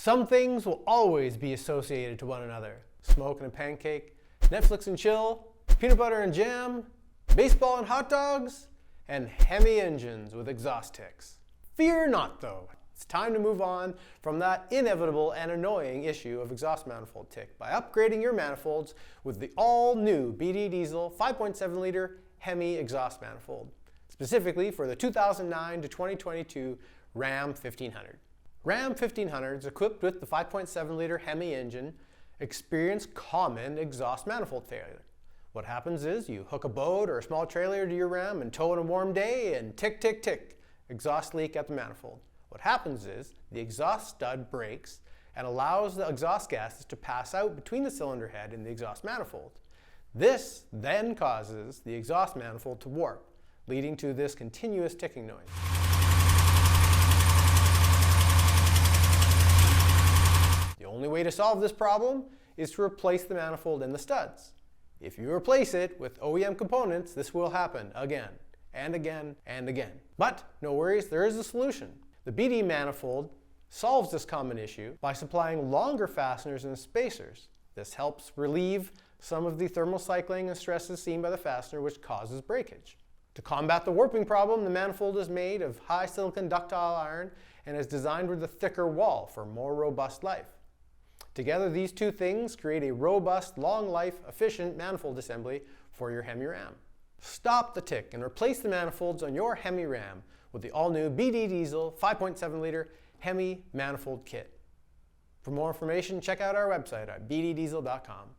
Some things will always be associated to one another. Smoke and a pancake, Netflix and chill, peanut butter and jam, baseball and hot dogs, and HEMI engines with exhaust ticks. Fear not though. It's time to move on from that inevitable and annoying issue of exhaust manifold tick by upgrading your manifolds with the all-new BD diesel 5.7 liter HEMI exhaust manifold, specifically for the 2009 to 2022 Ram 1500. Ram 1500s equipped with the 5.7 liter HEMI engine experience common exhaust manifold failure. What happens is you hook a boat or a small trailer to your Ram and tow on a warm day and tick, tick, tick, exhaust leak at the manifold. What happens is the exhaust stud breaks and allows the exhaust gases to pass out between the cylinder head and the exhaust manifold. This then causes the exhaust manifold to warp, leading to this continuous ticking noise. The only way to solve this problem is to replace the manifold and the studs. If you replace it with OEM components, this will happen again and again and again. But no worries, there is a solution. The BD manifold solves this common issue by supplying longer fasteners and spacers. This helps relieve some of the thermal cycling and stresses seen by the fastener, which causes breakage. To combat the warping problem, the manifold is made of high silicon ductile iron and is designed with a thicker wall for more robust life. Together, these two things create a robust, long-life, efficient manifold assembly for your HEMI Ram. Stop the tick and replace the manifolds on your HEMI Ram with the all-new BD Diesel 5.7 liter HEMI Manifold Kit. For more information, check out our website at bddiesel.com.